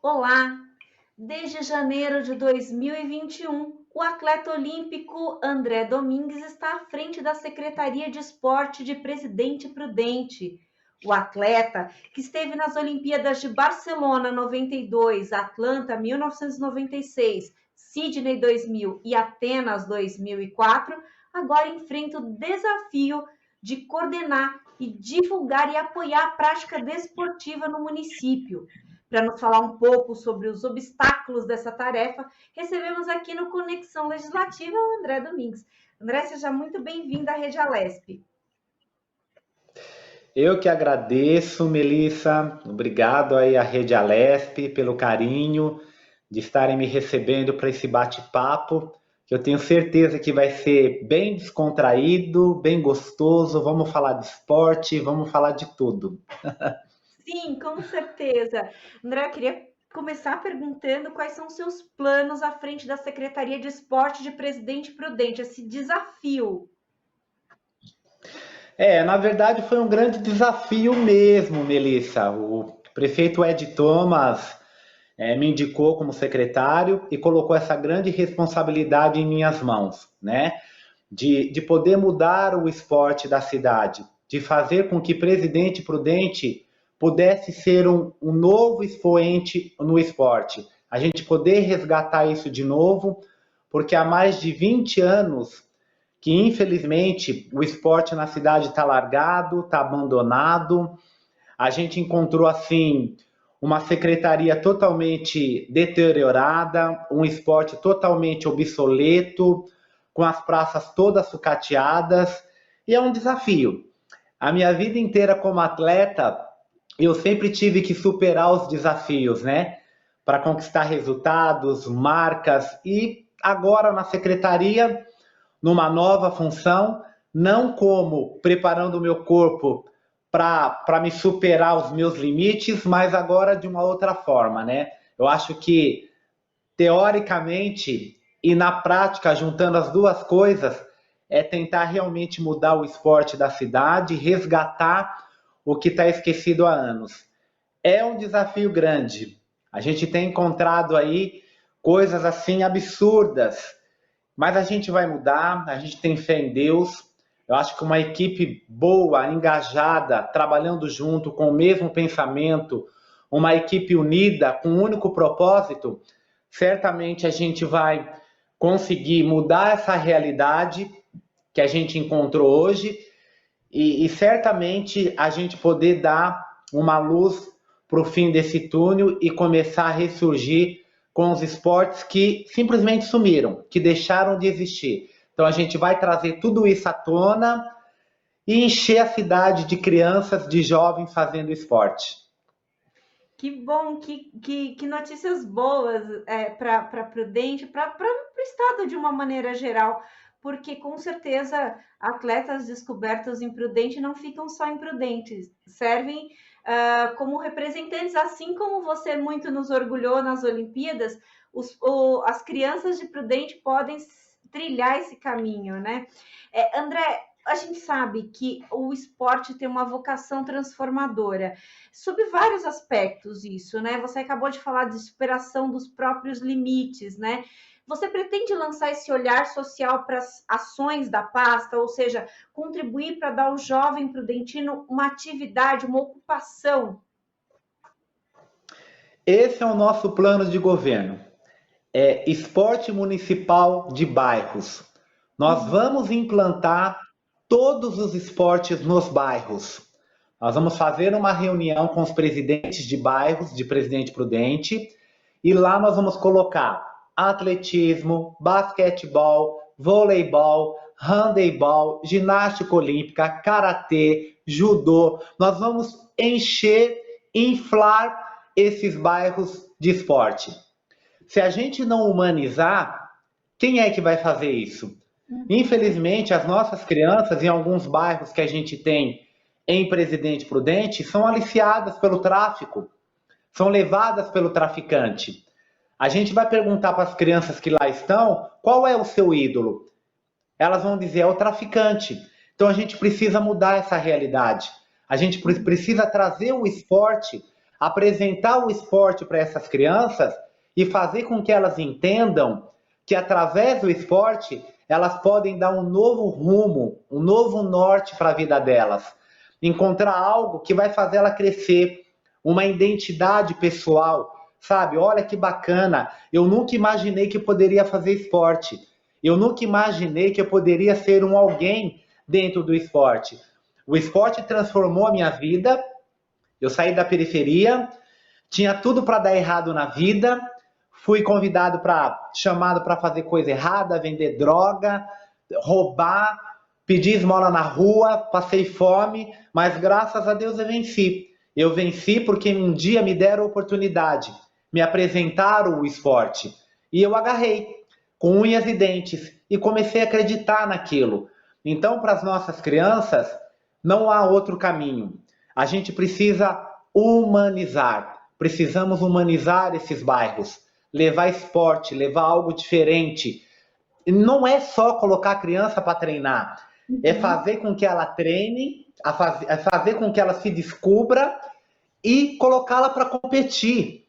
Olá! Desde janeiro de 2021, o atleta olímpico André Domingues está à frente da Secretaria de Esporte de Presidente Prudente. O atleta, que esteve nas Olimpíadas de Barcelona 92, Atlanta 1996, Sydney 2000 e Atenas 2004, agora enfrenta o desafio de coordenar e divulgar e apoiar a prática desportiva no município. Para nos falar um pouco sobre os obstáculos dessa tarefa, recebemos aqui no Conexão Legislativa o André Domingues. André, seja muito bem-vindo à Rede Alesp. Eu que agradeço, Melissa. Obrigado aí à Rede Alesp pelo carinho de estarem me recebendo para esse bate-papo, que eu tenho certeza que vai ser bem descontraído, bem gostoso. Vamos falar de esporte, vamos falar de tudo. Sim, com certeza. André, eu queria começar perguntando quais são os seus planos à frente da Secretaria de Esporte de Presidente Prudente, esse desafio. Na verdade foi um grande desafio mesmo, Melissa. O prefeito Ed Thomas me indicou como secretário e colocou essa grande responsabilidade em minhas mãos, né? De poder mudar o esporte da cidade, de fazer com que Presidente Prudente pudesse ser um novo expoente no esporte. A gente poder resgatar isso de novo, porque há mais de 20 anos que, infelizmente, o esporte na cidade está largado, está abandonado. A gente encontrou, assim, uma secretaria totalmente deteriorada, um esporte totalmente obsoleto, com as praças todas sucateadas, e é um desafio. A minha vida inteira como atleta, eu sempre tive que superar os desafios, né? Para conquistar resultados, marcas, e agora na secretaria, numa nova função, não como preparando o meu corpo para me superar os meus limites, mas agora de uma outra forma, né? Eu acho que teoricamente e na prática, juntando as duas coisas, é tentar realmente mudar o esporte da cidade, resgatar o que está esquecido há anos. É um desafio grande. A gente tem encontrado aí coisas assim absurdas, mas a gente vai mudar, a gente tem fé em Deus. Eu acho que uma equipe boa, engajada, trabalhando junto com o mesmo pensamento, uma equipe unida com um único propósito, certamente a gente vai conseguir mudar essa realidade que a gente encontrou hoje e certamente a gente poder dar uma luz para o fim desse túnel e começar a ressurgir com os esportes que simplesmente sumiram, que deixaram de existir. Então a gente vai trazer tudo isso à tona e encher a cidade de crianças, de jovens fazendo esporte. Que bom, que notícias boas para Prudente, para o Estado de uma maneira geral, porque com certeza atletas descobertos em Prudente não ficam só em Prudente, servem como representantes, assim como você muito nos orgulhou nas Olimpíadas, as crianças de Prudente podem trilhar esse caminho, né? André, a gente sabe que o esporte tem uma vocação transformadora sob vários aspectos isso, né? Você acabou de falar de superação dos próprios limites, né? Você pretende lançar esse olhar social para as ações da pasta, ou seja, contribuir para dar ao jovem prudentino uma atividade, uma ocupação? Esse é o nosso plano de governo. É esporte municipal de bairros. Nós Uhum. vamos implantar todos os esportes nos bairros. Nós vamos fazer uma reunião com os presidentes de bairros de Presidente Prudente e lá nós vamos colocar atletismo, basquetebol, voleibol, handebol, ginástica olímpica, karatê, judô. Nós vamos encher, inflar esses bairros de esporte. Se a gente não humanizar, quem é que vai fazer isso? Infelizmente, as nossas crianças, em alguns bairros que a gente tem em Presidente Prudente, são aliciadas pelo tráfico, são levadas pelo traficante. A gente vai perguntar para as crianças que lá estão qual é o seu ídolo. Elas vão dizer é o traficante. Então a gente precisa mudar essa realidade. A gente precisa trazer o esporte apresentar o esporte para essas crianças e fazer com que elas entendam que através do esporte elas podem dar um novo rumo, um novo norte para a vida delas, encontrar algo que vai fazer ela crescer, uma identidade pessoal, sabe? Olha que bacana, eu nunca imaginei que eu poderia fazer esporte, eu nunca imaginei que eu poderia ser um alguém dentro do esporte. O esporte transformou a minha vida, eu saí da periferia, tinha tudo para dar errado na vida, fui chamado para fazer coisa errada, vender droga, roubar, pedir esmola na rua, passei fome, mas graças a Deus eu venci. Eu venci porque um dia me deram a oportunidade, me apresentaram o esporte. E eu agarrei, com unhas e dentes, e comecei a acreditar naquilo. Então, para as nossas crianças, não há outro caminho. A gente precisa humanizar. Precisamos humanizar esses bairros. Levar esporte, levar algo diferente. Não é só colocar a criança para treinar. É fazer com que ela treine, é fazer com que ela se descubra e colocá-la para competir.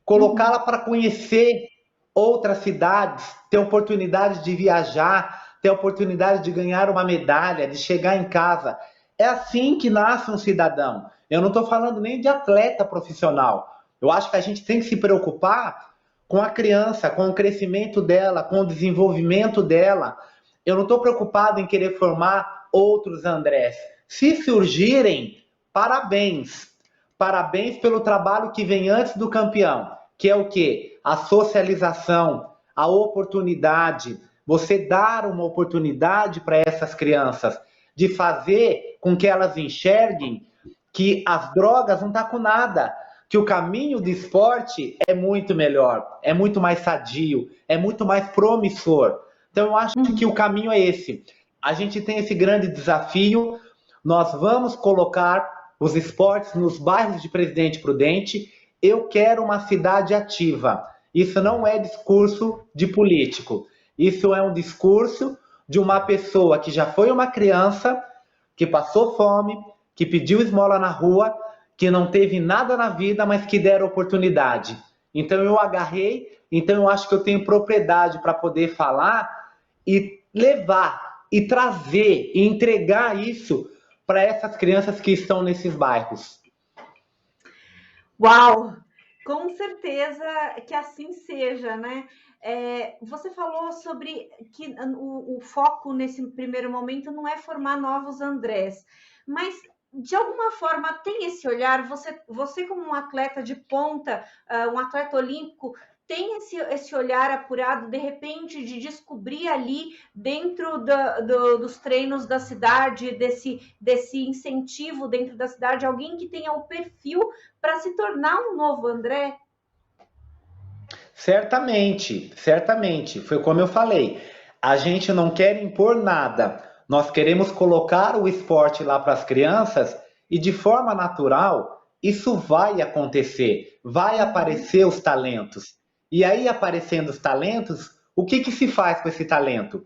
Colocá-la para conhecer outras cidades, ter oportunidade de viajar, ter oportunidade de ganhar uma medalha, de chegar em casa. É assim que nasce um cidadão. Eu não estou falando nem de atleta profissional. Eu acho que a gente tem que se preocupar com a criança, com o crescimento dela, com o desenvolvimento dela. Eu não estou preocupado em querer formar outros Andrés. Se surgirem, parabéns. Parabéns pelo trabalho que vem antes do campeão, que é o quê? A socialização, a oportunidade. Você dar uma oportunidade para essas crianças de fazer com que elas enxerguem que as drogas não estão com nada, que o caminho do esporte é muito melhor, é muito mais sadio, é muito mais promissor. Então eu acho que o caminho é esse. A gente tem esse grande desafio, nós vamos colocar os esportes nos bairros de Presidente Prudente. Eu quero uma cidade ativa. Isso não é discurso de político. Isso é um discurso de uma pessoa que já foi uma criança, que passou fome, que pediu esmola na rua, que não teve nada na vida, mas que deram oportunidade. Então eu agarrei, então eu acho que eu tenho propriedade para poder falar e levar, e trazer, e entregar isso para essas crianças que estão nesses bairros. Uau! Com certeza que assim seja, né? Você falou sobre que o foco nesse primeiro momento não é formar novos Andrés, mas de alguma forma tem esse olhar, você como um atleta de ponta, um atleta olímpico, tem esse olhar apurado, de repente, de descobrir ali dentro dos treinos da cidade, desse incentivo dentro da cidade, alguém que tenha o perfil para se tornar um novo André? Certamente, certamente. Foi como eu falei. A gente não quer impor nada. Nós queremos colocar o esporte lá para as crianças e de forma natural isso vai acontecer. Vai aparecer os talentos. E aí, aparecendo os talentos, o que se faz com esse talento?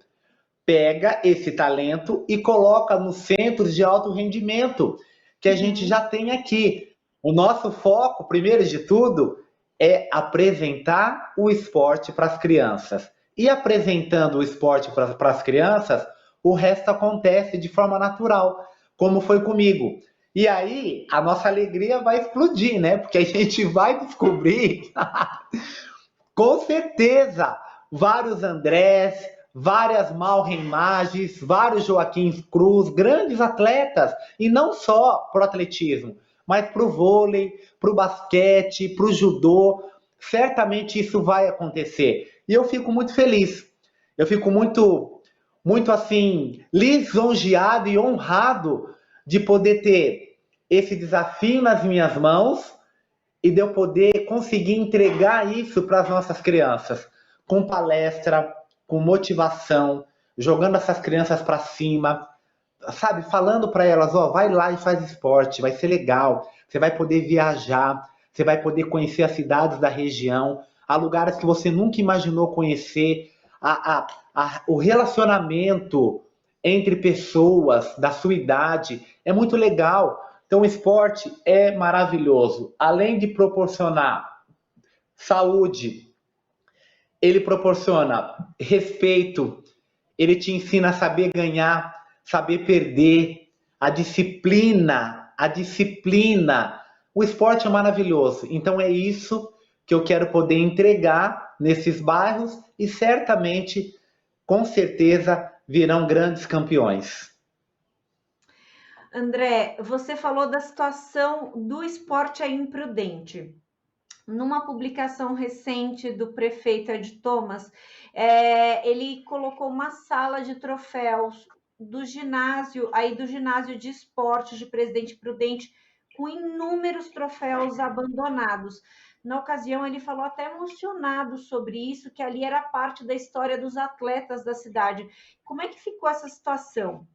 Pega esse talento e coloca nos centros de alto rendimento que a gente já tem aqui. O nosso foco, primeiro de tudo, é apresentar o esporte para as crianças. E apresentando o esporte para as crianças, o resto acontece de forma natural, como foi comigo. E aí, a nossa alegria vai explodir, né? Porque a gente vai descobrir, com certeza, vários Andrés, várias Malrem-Mages, vários Joaquim Cruz, grandes atletas, e não só para o atletismo, mas para o vôlei, para o basquete, para o judô. Certamente isso vai acontecer. E eu fico muito feliz. Eu fico muito, muito assim, lisonjeado e honrado de poder ter esse desafio nas minhas mãos e de eu poder conseguir entregar isso para as nossas crianças, com palestra, com motivação, jogando essas crianças para cima, sabe, falando para elas, ó, vai lá e faz esporte, vai ser legal, você vai poder viajar, você vai poder conhecer as cidades da região, há lugares que você nunca imaginou conhecer, o relacionamento entre pessoas da sua idade é muito legal. Então, o esporte é maravilhoso. Além de proporcionar saúde, ele proporciona respeito, ele te ensina a saber ganhar, saber perder, a disciplina, a disciplina. O esporte é maravilhoso. Então, é isso que eu quero poder entregar nesses bairros e certamente, com certeza, virão grandes campeões. André, você falou da situação do esporte aí imprudente. Numa publicação recente do prefeito Ed Thomas, ele colocou uma sala de troféus do ginásio de esportes de Presidente Prudente, com inúmeros troféus abandonados. Na ocasião, ele falou até emocionado sobre isso, que ali era parte da história dos atletas da cidade. Como é que ficou essa situação?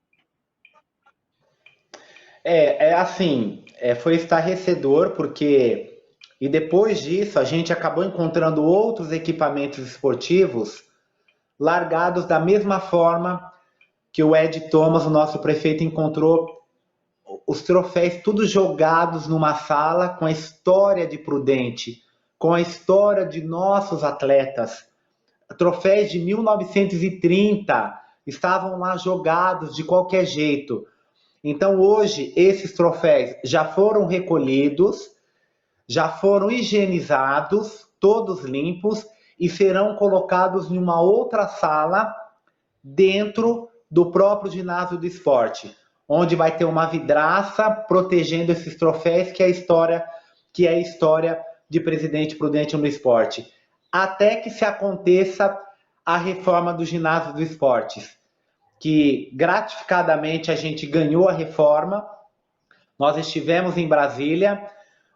Foi estarrecedor, porque e depois disso a gente acabou encontrando outros equipamentos esportivos largados da mesma forma que o Ed Thomas, o nosso prefeito, encontrou os troféus tudo jogados numa sala com a história de Prudente, com a história de nossos atletas. Troféus de 1930 estavam lá jogados de qualquer jeito. Então hoje esses troféus já foram recolhidos, já foram higienizados, todos limpos, e serão colocados em uma outra sala dentro do próprio ginásio do esporte, onde vai ter uma vidraça protegendo esses troféus, que é a história de Presidente Prudente no esporte, até que se aconteça a reforma do ginásio do esportes, que gratificadamente a gente ganhou a reforma. Nós estivemos em Brasília,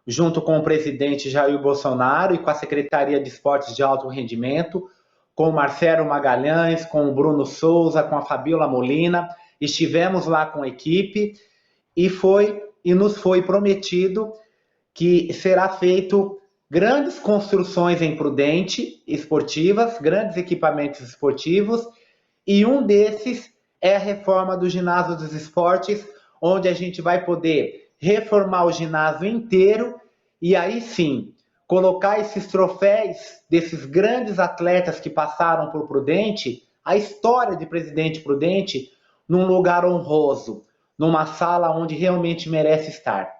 junto com o presidente Jair Bolsonaro e com a Secretaria de Esportes de Alto Rendimento, com o Marcelo Magalhães, com o Bruno Souza, com a Fabiola Molina. Estivemos lá com a equipe e nos foi prometido que será feito grandes construções em Prudente, esportivas, grandes equipamentos esportivos, e um desses é a reforma do ginásio dos esportes, onde a gente vai poder reformar o ginásio inteiro e aí sim colocar esses troféus desses grandes atletas que passaram por Prudente, a história de Presidente Prudente, num lugar honroso, numa sala onde realmente merece estar.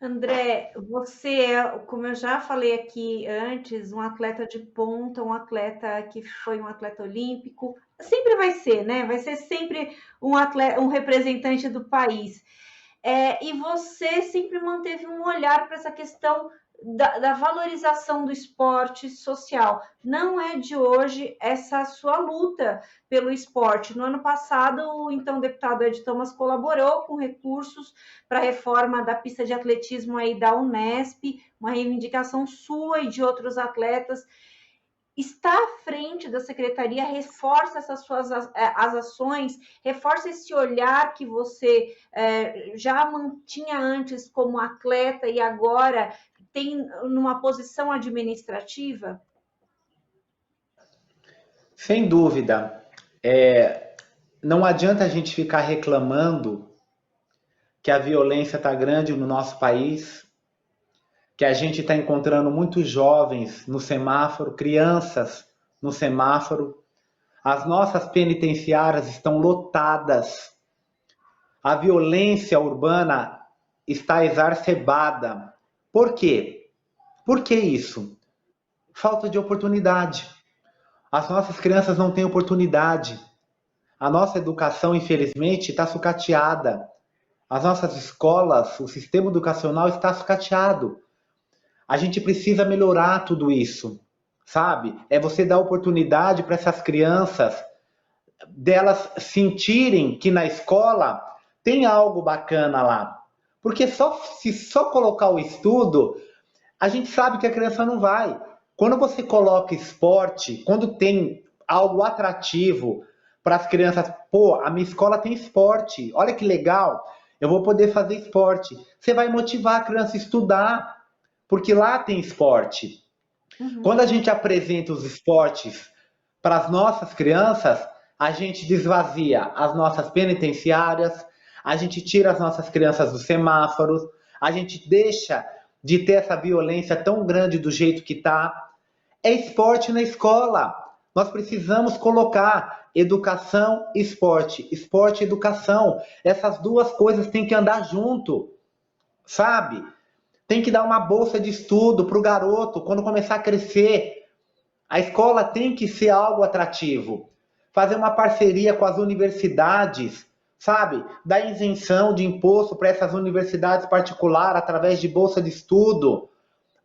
André, você é, como eu já falei aqui antes, um atleta de ponta, um atleta que foi um atleta olímpico, sempre vai ser, né? Vai ser sempre um atleta, um representante do país. E você sempre manteve um olhar para essa questão da valorização do esporte social. Não é de hoje essa sua luta pelo esporte. No ano passado, o então deputado Ed Thomas colaborou com recursos para a reforma da pista de atletismo aí da Unesp, uma reivindicação sua e de outros atletas. Está à frente da secretaria, reforça essas suas as ações, reforça esse olhar que você já mantinha antes como atleta e agora tem numa posição administrativa? Sem dúvida. Não adianta a gente ficar reclamando que a violência está grande no nosso país, que a gente está encontrando muitos jovens no semáforo, crianças no semáforo. As nossas penitenciárias estão lotadas. A violência urbana está exacerbada. Por quê? Por que isso? Falta de oportunidade. As nossas crianças não têm oportunidade. A nossa educação, infelizmente, está sucateada. As nossas escolas, o sistema educacional está sucateado. A gente precisa melhorar tudo isso, sabe? É você dar oportunidade para essas crianças, delas sentirem que na escola tem algo bacana lá. Porque se só colocar o estudo, a gente sabe que a criança não vai. Quando você coloca esporte, quando tem algo atrativo para as crianças, pô, a minha escola tem esporte, olha que legal, eu vou poder fazer esporte. Você vai motivar a criança a estudar, porque lá tem esporte. Quando a gente apresenta os esportes para as nossas crianças, a gente desvazia as nossas penitenciárias, a gente tira as nossas crianças dos semáforos, a gente deixa de ter essa violência tão grande do jeito que está. É esporte na escola. Nós precisamos colocar educação e esporte, esporte e educação. Essas duas coisas têm que andar junto, sabe? Tem que dar uma bolsa de estudo para o garoto quando começar a crescer. A escola tem que ser algo atrativo. Fazer uma parceria com as universidades, sabe? Dar isenção de imposto para essas universidades particulares através de bolsa de estudo.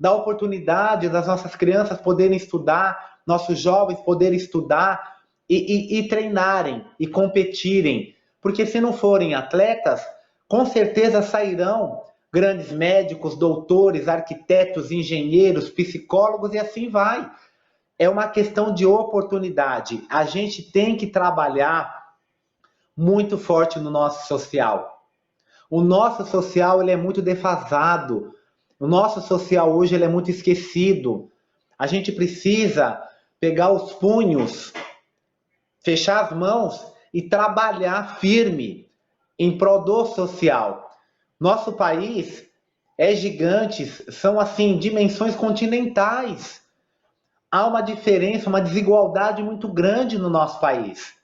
Dar oportunidade das nossas crianças poderem estudar, nossos jovens poderem estudar e treinarem e competirem. Porque se não forem atletas, com certeza sairão grandes médicos, doutores, arquitetos, engenheiros, psicólogos e assim vai. É uma questão de oportunidade. A gente tem que trabalhar muito forte no nosso social. O nosso social ele é muito defasado. O nosso social hoje ele é muito esquecido. A gente precisa pegar os punhos, fechar as mãos e trabalhar firme em prol do social. Nosso país é gigante, são assim dimensões continentais. Há uma diferença, uma desigualdade muito grande no nosso país,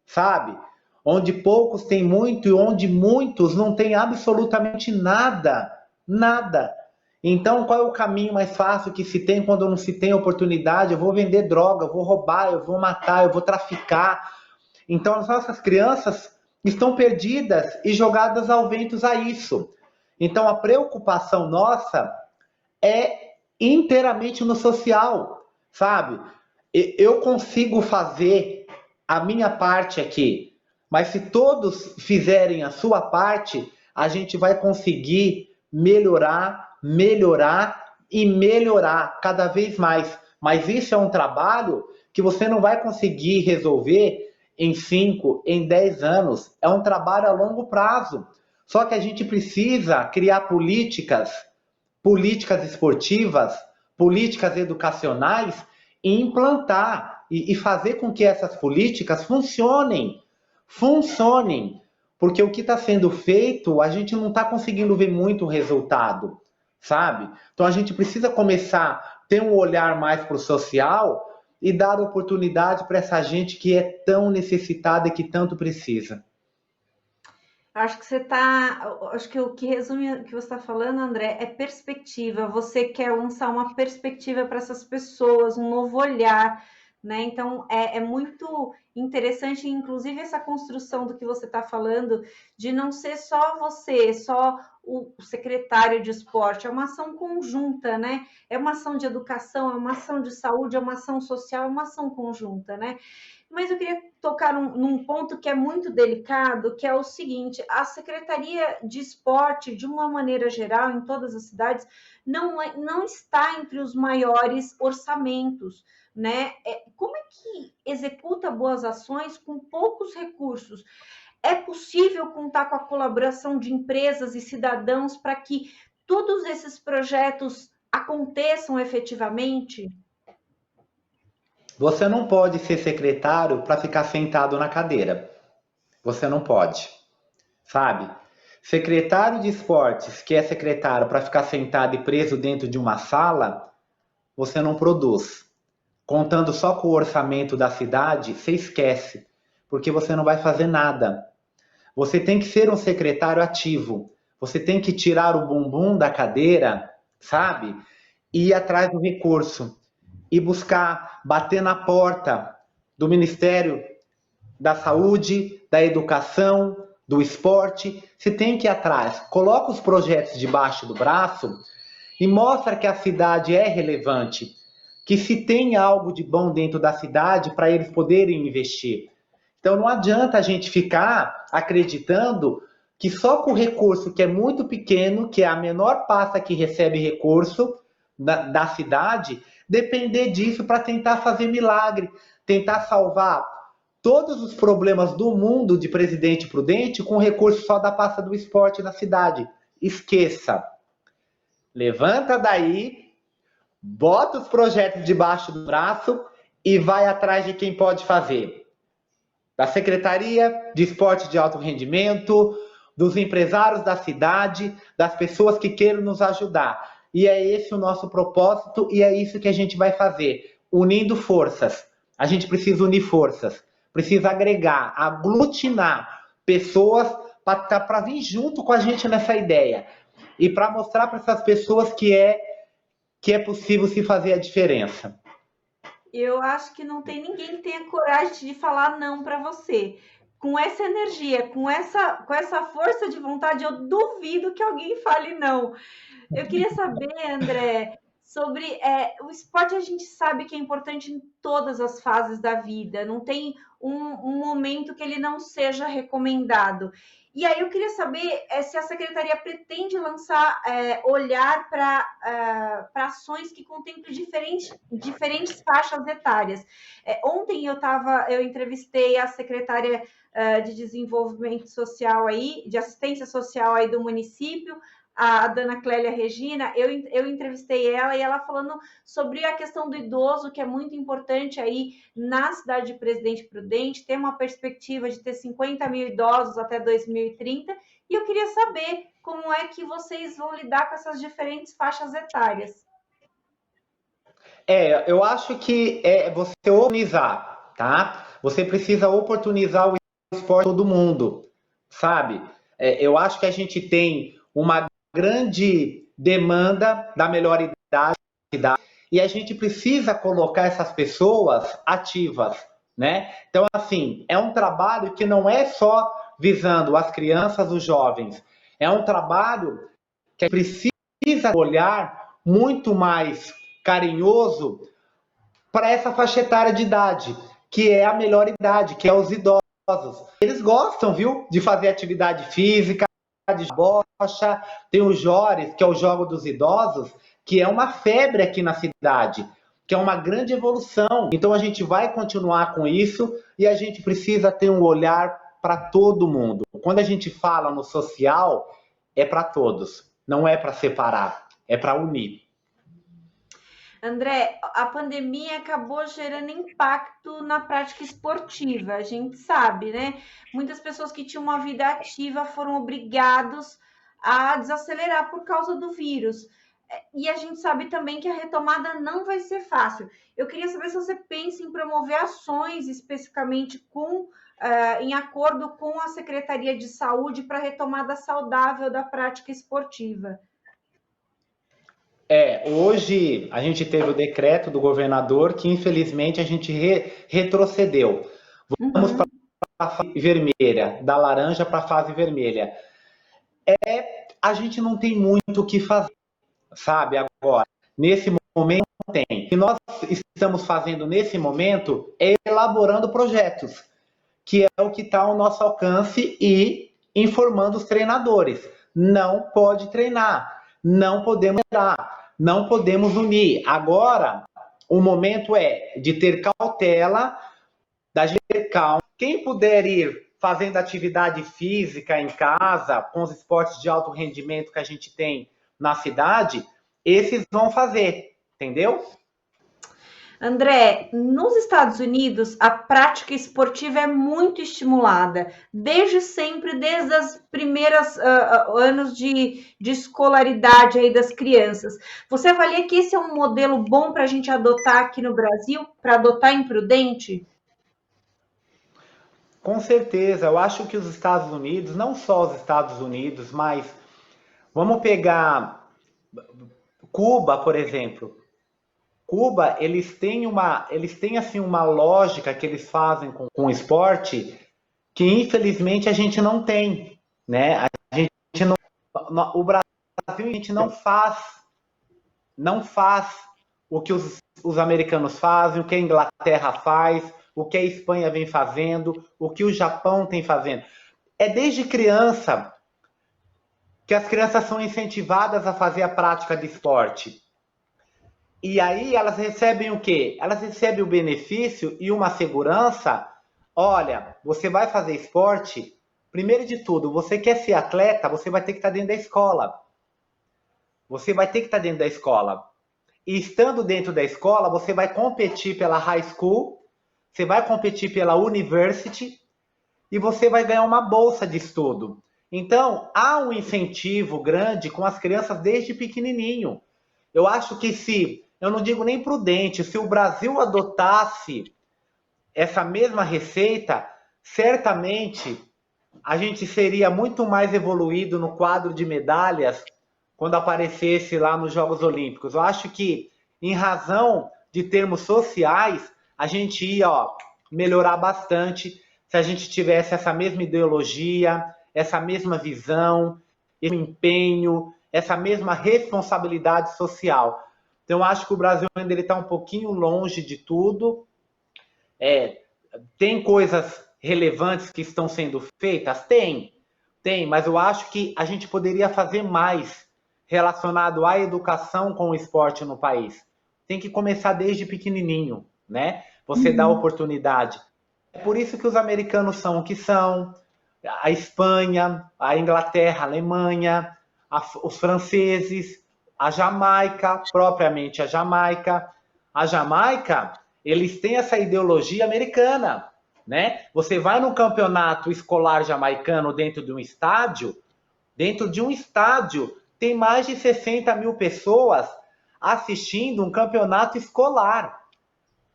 sabe? Onde poucos têm muito e onde muitos não têm absolutamente nada, nada. Então, qual é o caminho mais fácil que se tem quando não se tem oportunidade? Eu vou vender droga, eu vou roubar, eu vou matar, eu vou traficar. Então, as nossas crianças estão perdidas e jogadas ao vento a isso. Então, a preocupação nossa é inteiramente no social, sabe? Eu consigo fazer a minha parte aqui, mas se todos fizerem a sua parte, a gente vai conseguir melhorar, melhorar e melhorar cada vez mais. Mas isso é um trabalho que você não vai conseguir resolver em 5, em 10 anos. É um trabalho a longo prazo. Só que a gente precisa criar políticas esportivas, políticas educacionais e implantar e fazer com que essas políticas funcionem. Funcionem. Porque o que está sendo feito, a gente não está conseguindo ver muito resultado, sabe? Então a gente precisa começar a ter um olhar mais para o social e dar oportunidade para essa gente que é tão necessitada e que tanto precisa. Acho que o que resume o que você está falando, André, é perspectiva. Você quer lançar uma perspectiva para essas pessoas, um novo olhar, né? Então é muito interessante, inclusive, essa construção do que você está falando, de não ser só você, só o secretário de esporte, é uma ação conjunta, né? É uma ação de educação, é uma ação de saúde, é uma ação social, é uma ação conjunta, né? Mas eu queria tocar num ponto que é muito delicado, que é o seguinte: a Secretaria de Esporte, de uma maneira geral, em todas as cidades, não está entre os maiores orçamentos, né? Como é que executa boas ações com poucos recursos? É possível contar com a colaboração de empresas e cidadãos para que todos esses projetos aconteçam efetivamente? Você não pode ser secretário para ficar sentado na cadeira. Você não pode, sabe? Secretário de esportes, que é secretário para ficar sentado e preso dentro de uma sala, você não produz. Contando só com o orçamento da cidade, você esquece, porque você não vai fazer nada. Você tem que ser um secretário ativo. Você tem que tirar o bumbum da cadeira, sabe? E ir atrás do recurso. E buscar, bater na porta do Ministério da Saúde, da Educação, do Esporte. Você tem que ir atrás. Coloca os projetos debaixo do braço e mostra que a cidade é relevante, que se tem algo de bom dentro da cidade para eles poderem investir. Então não adianta a gente ficar acreditando que só com o recurso que é muito pequeno, que é a menor pasta que recebe recurso da cidade, depender disso para tentar fazer milagre, tentar salvar todos os problemas do mundo de Presidente Prudente com recurso só da pasta do esporte na cidade. Esqueça. Levanta daí, bota os projetos debaixo do braço e vai atrás de quem pode fazer. Da Secretaria de Esporte de Alto Rendimento, dos empresários da cidade, das pessoas que queiram nos ajudar. E é esse o nosso propósito e é isso que a gente vai fazer, unindo forças. A gente precisa unir forças, precisa agregar, aglutinar pessoas para vir junto com a gente nessa ideia e para mostrar para essas pessoas que é possível se fazer a diferença. Eu acho que não tem ninguém que tenha coragem de falar não para você. Com essa energia, com essa força de vontade, eu duvido que alguém fale não. Eu queria saber, André, sobre o esporte. A gente sabe que é importante em todas as fases da vida, não tem um momento que ele não seja recomendado. E aí eu queria saber se a secretaria pretende lançar olhar para ações que contemplem diferentes faixas etárias. Ontem eu entrevistei a secretária de desenvolvimento social aí, de assistência social aí do município, a dona Clélia Regina. Eu entrevistei ela e ela falando sobre a questão do idoso, que é muito importante aí na cidade de Presidente Prudente, ter uma perspectiva de ter 50 mil idosos até 2030, e eu queria saber como é que vocês vão lidar com essas diferentes faixas etárias. Eu acho que é você oportunizar, tá? Você precisa oportunizar o esporte para todo mundo, sabe? Eu acho que a gente tem uma grande demanda da melhor idade e a gente precisa colocar essas pessoas ativas, né? Então, assim, é um trabalho que não é só visando as crianças, os jovens, é um trabalho que precisa olhar muito mais carinhoso para essa faixa etária de idade, que é a melhor idade, que é os idosos. Eles gostam, viu, de fazer atividade física, de bocha, tem o Jores, que é o jogo dos idosos, que é uma febre aqui na cidade, que é uma grande evolução. Então a gente vai continuar com isso e a gente precisa ter um olhar para todo mundo. Quando a gente fala no social, é para todos, não é para separar, é para unir. André, a pandemia acabou gerando impacto na prática esportiva, a gente sabe, né? Muitas pessoas que tinham uma vida ativa foram obrigados a desacelerar por causa do vírus. E a gente sabe também que a retomada não vai ser fácil. Eu queria saber se você pensa em promover ações especificamente em acordo com a Secretaria de Saúde para a retomada saudável da prática esportiva. Hoje a gente teve o decreto do governador que infelizmente a gente retrocedeu. Vamos para a fase vermelha, da laranja para a fase vermelha. A gente não tem muito o que fazer, sabe, agora. Nesse momento não tem. O que nós estamos fazendo nesse momento é elaborando projetos, que é o que está ao nosso alcance e informando os treinadores. Não pode treinar, não podemos treinar, não podemos unir. Agora, o momento é de ter cautela, da gente ter calma. Quem puder ir fazendo atividade física em casa, com os esportes de alto rendimento que a gente tem na cidade, esses vão fazer, entendeu? André, nos Estados Unidos, a prática esportiva é muito estimulada, desde sempre, desde os primeiros anos de escolaridade aí das crianças. Você avalia que esse é um modelo bom para a gente adotar aqui no Brasil, para adotar em Prudente? Com certeza, eu acho que os Estados Unidos, não só os Estados Unidos, mas vamos pegar Cuba, por exemplo. Cuba, eles têm assim uma lógica que eles fazem com o esporte que infelizmente a gente não tem, né? A gente não, o Brasil a gente não faz o que os americanos fazem, o que a Inglaterra faz, o que a Espanha vem fazendo, o que o Japão tem fazendo. É desde criança que as crianças são incentivadas a fazer a prática de esporte. E aí elas recebem o quê? Elas recebem o benefício e uma segurança. Olha, você vai fazer esporte, primeiro de tudo, você quer ser atleta, você vai ter que estar dentro da escola. Você vai ter que estar dentro da escola. E estando dentro da escola, você vai competir pela high school, você vai competir pela university e você vai ganhar uma bolsa de estudo. Então, há um incentivo grande com as crianças desde pequenininho. Eu acho que se, eu não digo nem prudente, se o Brasil adotasse essa mesma receita, certamente a gente seria muito mais evoluído no quadro de medalhas quando aparecesse lá nos Jogos Olímpicos. Eu acho que, em razão de termos sociais, a gente ia melhorar bastante se a gente tivesse essa mesma ideologia, essa mesma visão, esse empenho, essa mesma responsabilidade social. Então, eu acho que o Brasil ainda está um pouquinho longe de tudo. Tem coisas relevantes que estão sendo feitas? Tem, mas eu acho que a gente poderia fazer mais relacionado à educação com o esporte no país. Tem que começar desde pequenininho, né? Você dá Uhum. oportunidade. É por isso que os americanos são o que são, a Espanha, a Inglaterra, a Alemanha, os franceses, a Jamaica, propriamente a Jamaica. A Jamaica, eles têm essa ideologia americana, né? Você vai no campeonato escolar jamaicano dentro de um estádio tem mais de 60 mil pessoas assistindo um campeonato escolar.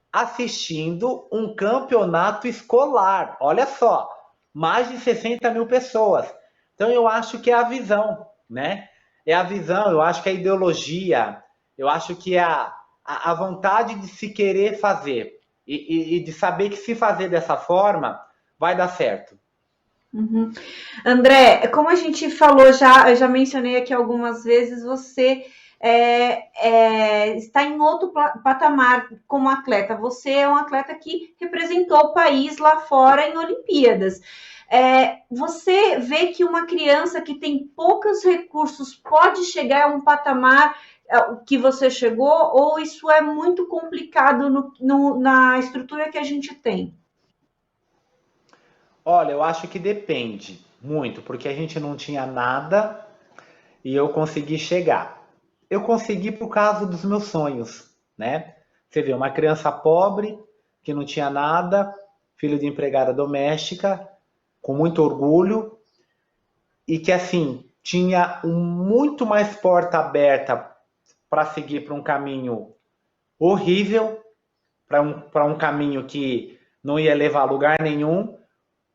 Assistindo um campeonato escolar. Olha só, mais de 60 mil pessoas. Então eu acho que é a visão, né? É a visão, eu acho que é a ideologia, eu acho que é a vontade de se querer fazer e de saber que se fazer dessa forma vai dar certo. Uhum. André, como a gente falou já, eu já mencionei aqui algumas vezes, você está em outro patamar como atleta. Você é um atleta que representou o país lá fora em Olimpíadas. Você vê que uma criança que tem poucos recursos pode chegar a um patamar que você chegou, ou isso é muito complicado na estrutura que a gente tem? Olha, eu acho que depende muito, porque a gente não tinha nada e eu consegui chegar. Eu consegui por causa dos meus sonhos, né? Você vê, uma criança pobre, que não tinha nada, filho de empregada doméstica, com muito orgulho, e que, assim, tinha muito mais porta aberta para seguir para um caminho horrível, para um caminho que não ia levar a lugar nenhum.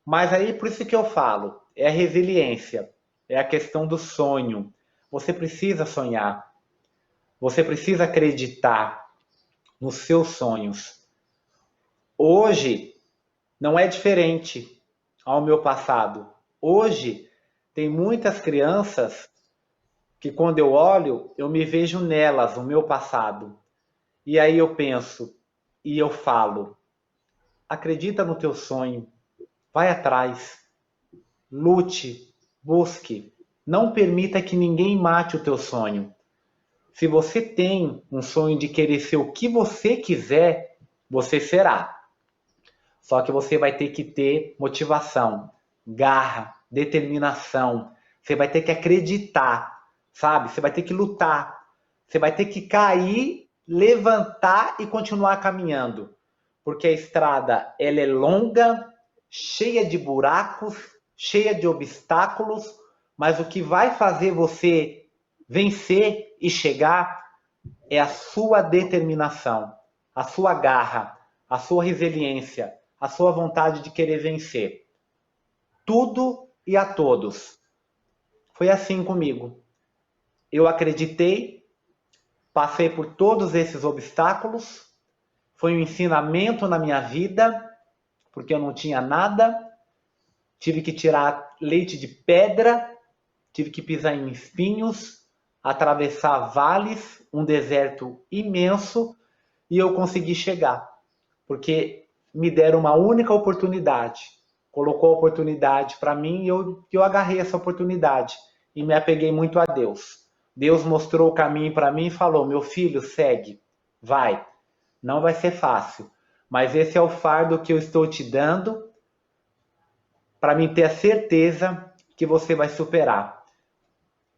Mas aí, por isso que eu falo, é a resiliência, é a questão do sonho. Você precisa sonhar, você precisa acreditar nos seus sonhos. Hoje não é diferente ao meu passado. Hoje tem muitas crianças que quando eu olho, eu me vejo nelas, no meu passado. E aí eu penso e eu falo: acredita no teu sonho, vai atrás, lute, busque. Não permita que ninguém mate o teu sonho. Se você tem um sonho de querer ser o que você quiser, você será. Só que você vai ter que ter motivação, garra, determinação. Você vai ter que acreditar, sabe? Você vai ter que lutar. Você vai ter que cair, levantar e continuar caminhando. Porque a estrada, ela é longa, cheia de buracos, cheia de obstáculos, mas o que vai fazer você vencer e chegar é a sua determinação, a sua garra, a sua resiliência, a sua vontade de querer vencer. Tudo e a todos. Foi assim comigo. Eu acreditei, passei por todos esses obstáculos, foi um ensinamento na minha vida, porque eu não tinha nada, tive que tirar leite de pedra, tive que pisar em espinhos, atravessar vales, um deserto imenso, e eu consegui chegar, porque me deram uma única oportunidade, colocou a oportunidade para mim e eu agarrei essa oportunidade e me apeguei muito a Deus. Deus mostrou o caminho para mim e falou: meu filho, segue, vai. Não vai ser fácil, mas esse é o fardo que eu estou te dando para mim ter a certeza que você vai superar.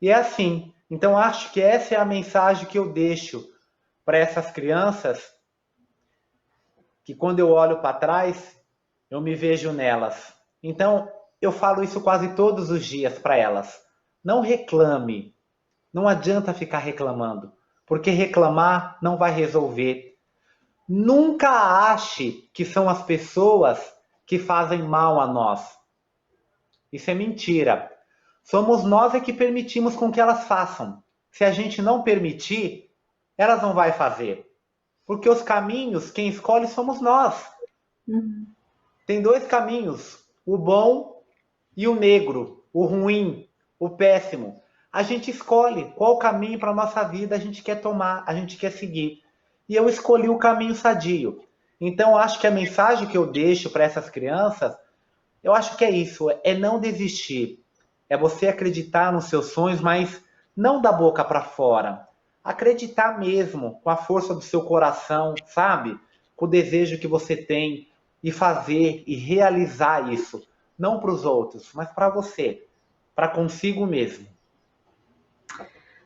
E é assim. Então acho que essa é a mensagem que eu deixo para essas crianças, que quando eu olho para trás, eu me vejo nelas. Então, eu falo isso quase todos os dias para elas. Não reclame. Não adianta ficar reclamando, porque reclamar não vai resolver. Nunca ache que são as pessoas que fazem mal a nós. Isso é mentira. Somos nós é que permitimos com que elas façam. Se a gente não permitir, elas não vão fazer. Porque os caminhos, quem escolhe somos nós. Tem dois caminhos, o bom e o negro, o ruim, o péssimo. A gente escolhe qual caminho para a nossa vida a gente quer tomar, a gente quer seguir. E eu escolhi o caminho sadio. Então, acho que a mensagem que eu deixo para essas crianças, eu acho que é isso, é não desistir. É você acreditar nos seus sonhos, mas não da boca para fora. Acreditar mesmo, com a força do seu coração, sabe? Com o desejo que você tem, e fazer e realizar isso. Não para os outros, mas para você. Para consigo mesmo.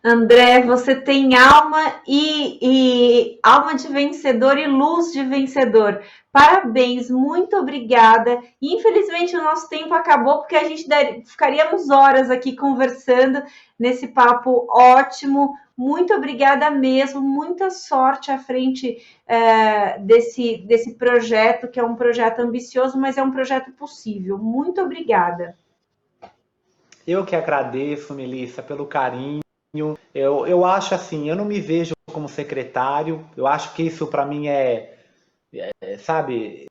André, você tem alma e alma de vencedor e luz de vencedor. Parabéns, muito obrigada. Infelizmente o nosso tempo acabou porque a gente ficaríamos horas aqui conversando nesse papo ótimo. Muito obrigada mesmo, muita sorte à frente desse projeto, que é um projeto ambicioso, mas é um projeto possível. Muito obrigada. Eu que agradeço, Melissa, pelo carinho. Eu acho assim, eu não me vejo como secretário, eu acho que isso para mim sabe,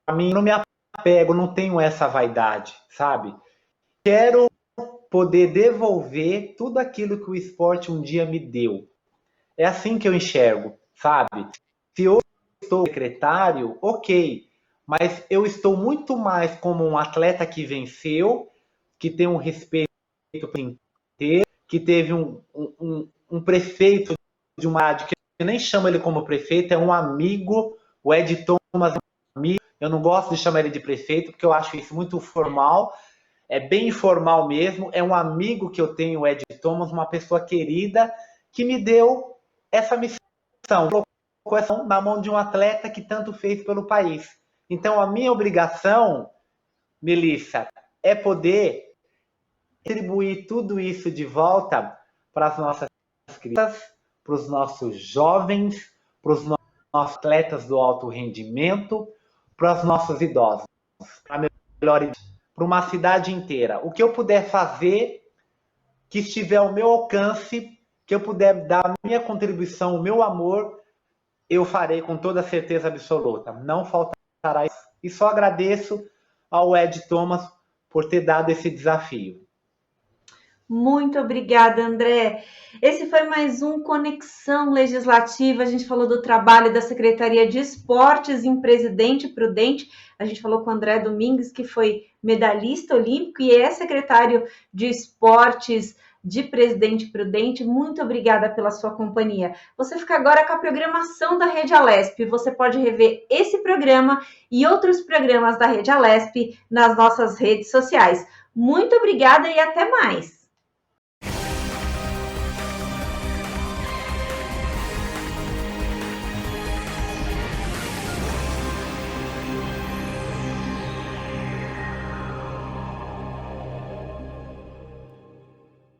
para mim eu não me apego, não tenho essa vaidade, sabe? Quero poder devolver tudo aquilo que o esporte um dia me deu. É assim que eu enxergo, sabe? Se eu estou secretário, ok, mas eu estou muito mais como um atleta que venceu, que tem um respeito inteiro, que teve um prefeito de uma cidade, que eu nem chamo ele como prefeito, é um amigo, o Ed Thomas é um amigo, eu não gosto de chamar ele de prefeito, porque eu acho isso muito formal, é bem informal mesmo, é um amigo que eu tenho, o Ed Thomas, uma pessoa querida, que me deu essa missão, colocou essa na mão de um atleta que tanto fez pelo país. Então a minha obrigação, Melissa, é poder retribuir tudo isso de volta para as nossas crianças, para os nossos jovens, para os nossos atletas do alto rendimento, para os nossos idosos, para para uma cidade inteira. O que eu puder fazer, que estiver ao meu alcance, que eu puder dar a minha contribuição, o meu amor, eu farei com toda certeza absoluta. Não faltará isso. E só agradeço ao Ed Thomas por ter dado esse desafio. Muito obrigada, André. Esse foi mais um Conexão Legislativa. A gente falou do trabalho da Secretaria de Esportes em Presidente Prudente. A gente falou com o André Domingues, que foi medalhista olímpico e é secretário de Esportes de Presidente Prudente. Muito obrigada pela sua companhia. Você fica agora com a programação da Rede Alesp. Você pode rever esse programa e outros programas da Rede Alesp nas nossas redes sociais. Muito obrigada e até mais.